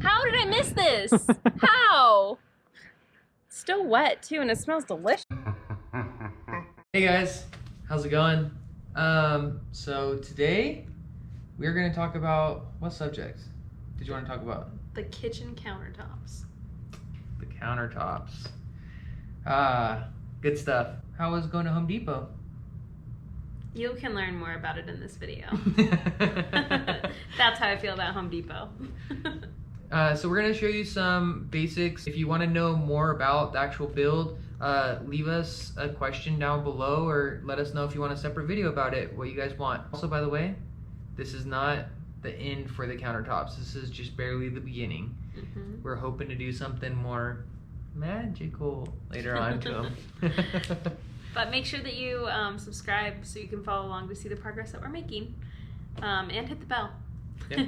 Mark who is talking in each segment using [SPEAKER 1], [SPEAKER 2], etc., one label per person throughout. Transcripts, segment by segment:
[SPEAKER 1] How did I miss this? How? It's still wet too, and it smells delicious.
[SPEAKER 2] Hey guys, how's it going? So today we're going to talk about what subject did you want to talk about?
[SPEAKER 1] The kitchen countertops.
[SPEAKER 2] The countertops. Good stuff. How was going to Home Depot?
[SPEAKER 1] You can learn more about it in this video. That's how I feel about Home Depot.
[SPEAKER 2] So we're going to show you some basics. If you want to know more about the actual build, leave us a question down below or let us know if you want a separate video about it, what you guys want. Also, by the way, this is not the end for the countertops. This is just barely the beginning. Mm-hmm. We're hoping to do something more magical later on to them.
[SPEAKER 1] But make sure that you subscribe so you can follow along to see the progress that we're making, and hit the bell.
[SPEAKER 2] Yeah.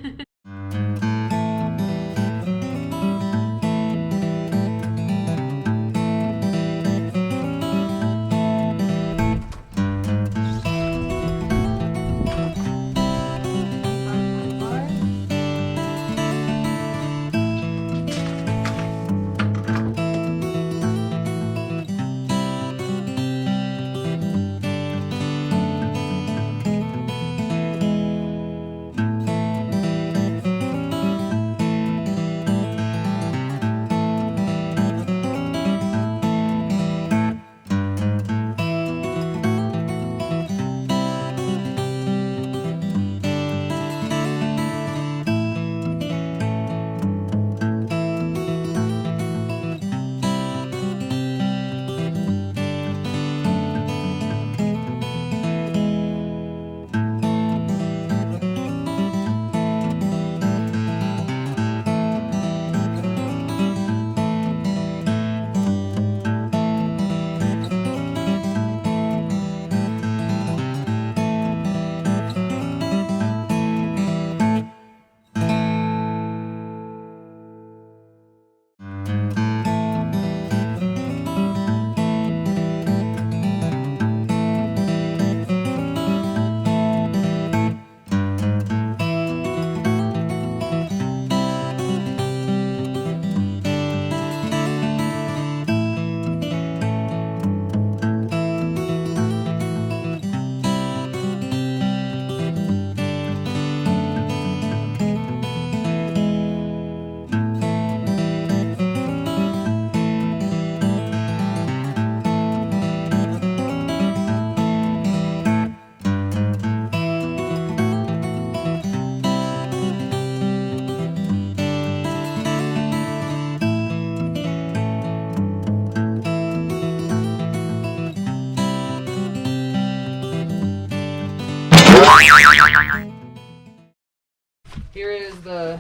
[SPEAKER 2] Here is the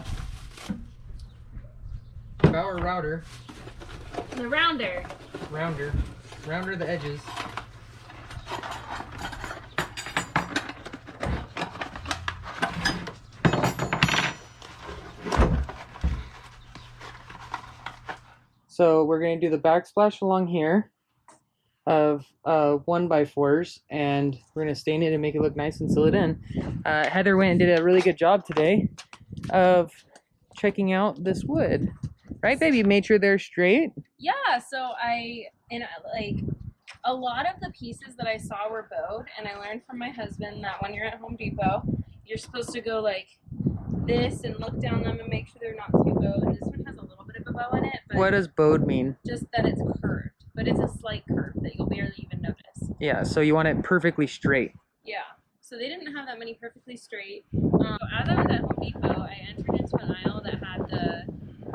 [SPEAKER 2] Bauer router.
[SPEAKER 1] The rounder.
[SPEAKER 2] Rounder the edges. So we're going to do the backsplash along here of 1x4s, and we're going to stain it and make it look nice and seal it in. Heather went and did a really good job today of checking out this wood. Right, baby? Made sure they're straight?
[SPEAKER 1] Yeah, so like a lot of the pieces that I saw were bowed, and I learned from my husband that when you're at Home Depot, you're supposed to go like this and look down them and make sure they're not too bowed. This one has a little bit of a bow in it, but
[SPEAKER 2] what does bowed mean?
[SPEAKER 1] Just that it's curved, but it's a slight curve that you'll barely even notice.
[SPEAKER 2] Yeah, so you want it perfectly straight.
[SPEAKER 1] Yeah, so they didn't have that many perfectly straight. So as I was at Home Depot, I entered into an aisle that had the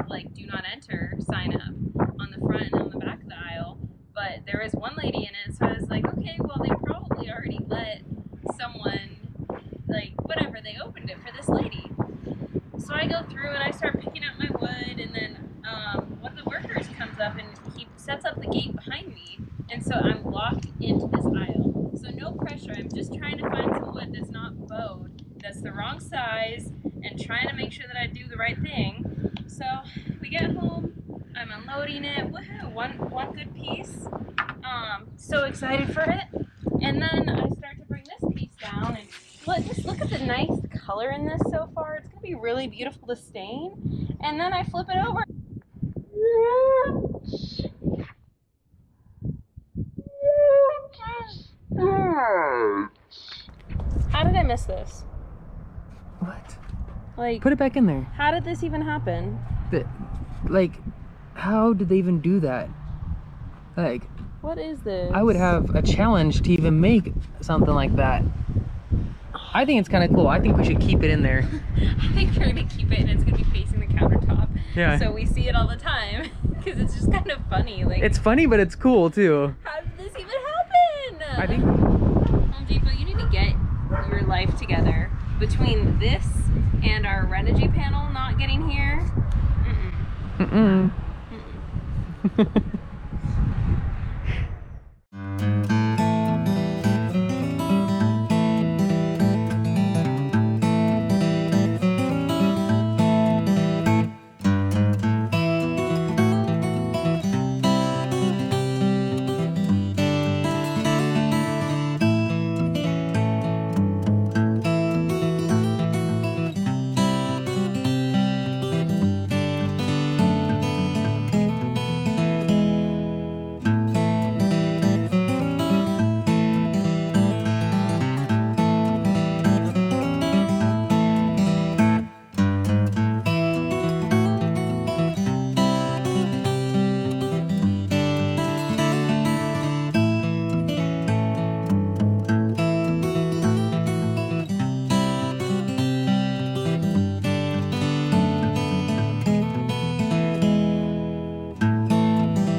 [SPEAKER 1] like do not enter sign up on the front and on the back of the aisle, but there was one lady in it, so I was like, okay, well they probably already let someone, like whatever, they opened it for this lady. So I go through and I start picking up my wood, and then one of the workers comes up and he sets up the gate behind me, and so I'm locked into this aisle. So no pressure, I'm just trying to find some wood that's not bowed, that's the wrong size, and trying to make sure that I do the right thing. So we get home, I'm unloading it, woohoo, one good piece. So excited for it. And then I start to bring this piece down, and Just look at the nice color in this so far. It's gonna be really beautiful to stain. And then I flip it over. How did I miss this?
[SPEAKER 2] What?
[SPEAKER 1] Like,
[SPEAKER 2] Put it back in there.
[SPEAKER 1] how did this even happen?
[SPEAKER 2] Like, how did they even do that? Like,
[SPEAKER 1] What is this?
[SPEAKER 2] I would have a challenge to even make something like that. I think it's kind of cool. I think we should keep it in there.
[SPEAKER 1] I think we're gonna keep it and it's gonna be facing the countertop.
[SPEAKER 2] Yeah.
[SPEAKER 1] So we see it all the time because it's just kind of funny. Like,
[SPEAKER 2] It's funny, but it's cool too.
[SPEAKER 1] how did this even happen?
[SPEAKER 2] I think.
[SPEAKER 1] Home Depot, you need to get your life together. Between this and our Renogy panel not getting here.
[SPEAKER 2] Mm-mm.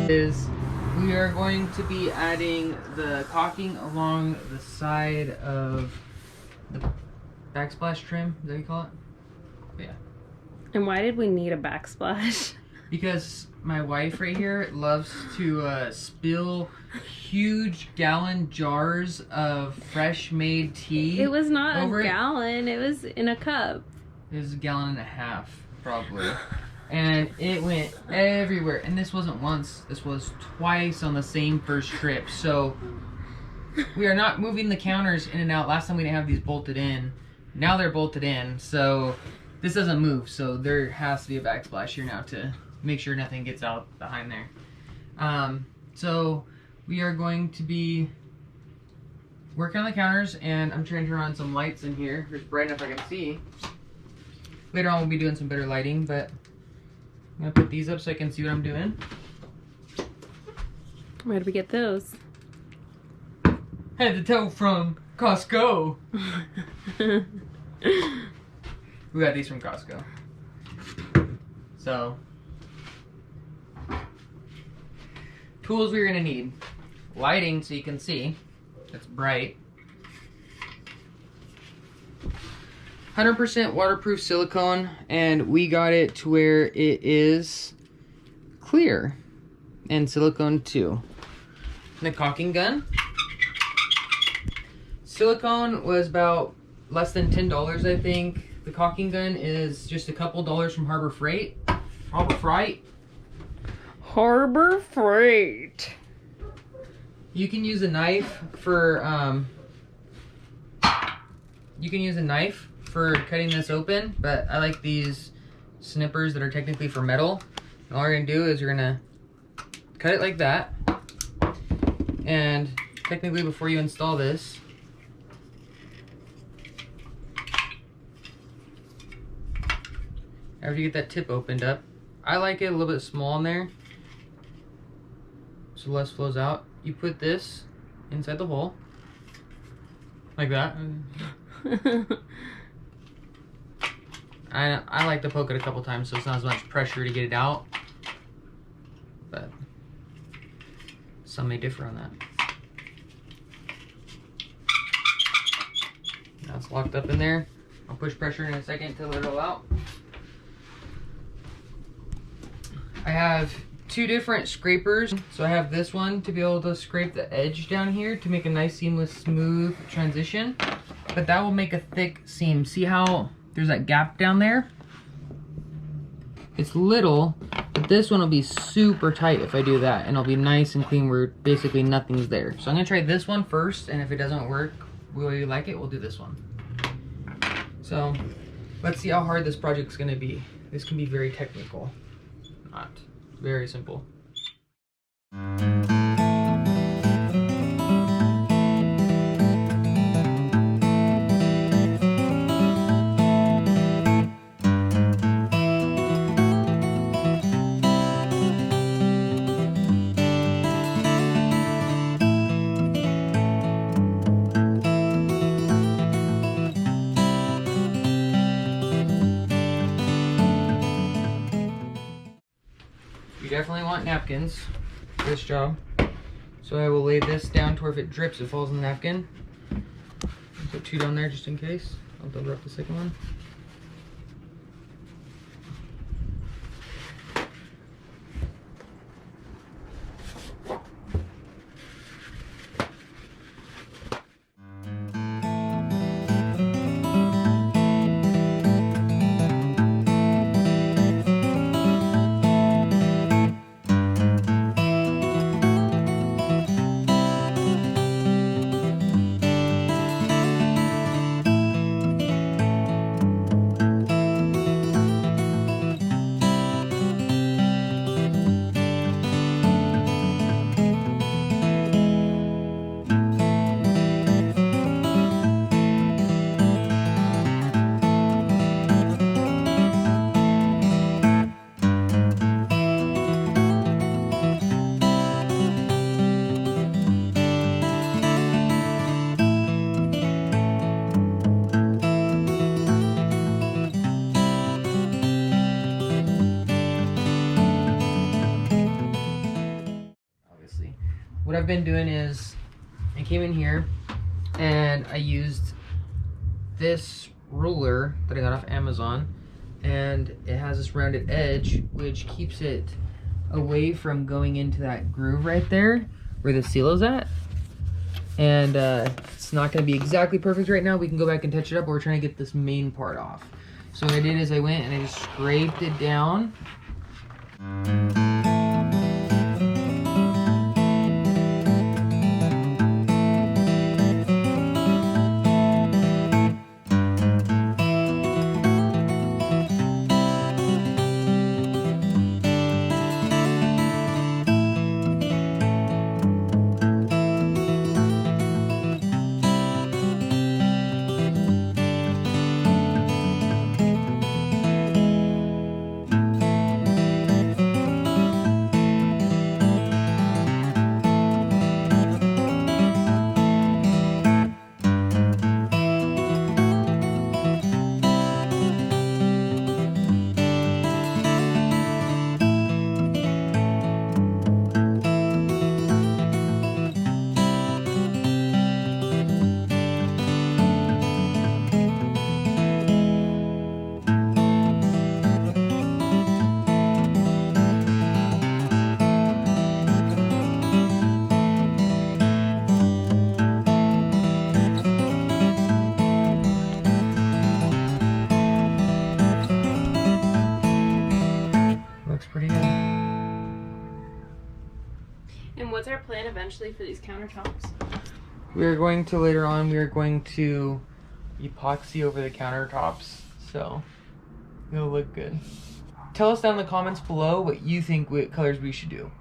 [SPEAKER 2] We are going to be adding the caulking along the side of the backsplash trim. Is that what you call it? Yeah.
[SPEAKER 1] And why did we need a backsplash?
[SPEAKER 2] Because my wife right here loves to spill huge gallon jars of fresh made tea.
[SPEAKER 1] It was not
[SPEAKER 2] over
[SPEAKER 1] a gallon, it was in a cup.
[SPEAKER 2] It was a gallon and a half, probably. And it went everywhere. And this wasn't once, this was twice on the same first trip. So we are not moving the counters in and out. Last time we didn't have these bolted in. Now they're bolted in, so this doesn't move. So there has to be a backsplash here now to make sure nothing gets out behind there. So we are going to be working on the counters, and I'm trying to turn on some lights in here. It's bright enough I can see. Later on we'll be doing some better lighting, but I'm gonna put these up so I can see what I'm doing.
[SPEAKER 1] Where did we get those?
[SPEAKER 2] Had to toe from Costco. We got these from Costco. So, tools we're gonna need. Lighting so you can see. That's bright. 100% waterproof silicone, and we got it to where it is clear. And silicone too. And the caulking gun. Silicone was about less than $10, I think. The caulking gun is just a couple dollars from Harbor Freight. Harbor Freight.
[SPEAKER 1] Harbor Freight.
[SPEAKER 2] You can use a knife for cutting this open, but I like these snippers that are technically for metal. And all you're gonna do is you're gonna cut it like that. And technically before you install this, after you get that tip opened up, I like it a little bit small in there so less flows out. You put this inside the hole like that. I like to poke it a couple times so it's not as much pressure to get it out, but some may differ on that. Now it's locked up in there. I'll push pressure in a second to let it all out. I have two different scrapers. So I have this one to be able to scrape the edge down here to make a nice seamless smooth transition, but that will make a thick seam. See how there's that gap down there? It's little, but this one will be super tight if I do that, and it'll be nice and clean where basically nothing's there. So I'm gonna try this one first, and if it doesn't work the way you like it, we'll do this one. So let's see how hard this project's gonna be. This can be very technical, not very simple. You definitely want napkins for this job. So I will lay this down to where if it drips, it falls in the napkin. Put 2 down there just in case. I'll double up the second one. What I've been doing is I came in here and I used this ruler that I got off Amazon, and it has this rounded edge which keeps it away from going into that groove right there where the seal is at. And it's not going to be exactly perfect right now. We can go back and touch it up, but we're trying to get this main part off. So what I did is I went and I just scraped it down. Looks pretty good.
[SPEAKER 1] And what's our plan eventually for these countertops?
[SPEAKER 2] We're going to later on, we are going to epoxy over the countertops, so it'll look good. Tell us down in the comments below what you think, what colors we should do.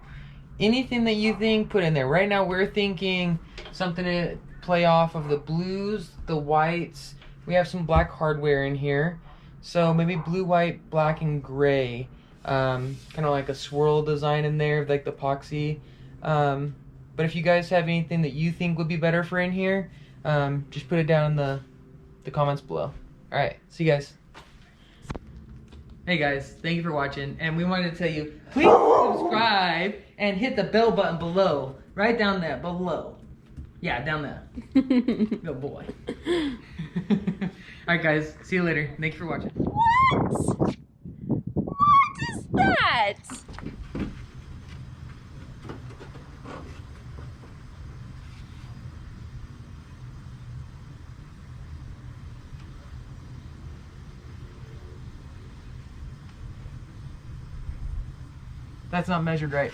[SPEAKER 2] Anything that you think, put in there. Right now we're thinking something to play off of the blues, the whites. We have some black hardware in here, so maybe blue, white, black, and gray. Kind of like a swirl design in there, like the epoxy. But if you guys have anything that you think would be better for in here, just put it down in the comments below. Alright, see you guys. Hey guys, thank you for watching, and we wanted to tell you, please subscribe and hit the bell button below. Right down there, below. Yeah, down there. Good boy. Alright guys, see you later. Thank you for watching.
[SPEAKER 1] What? What is that?
[SPEAKER 2] That's not measured right.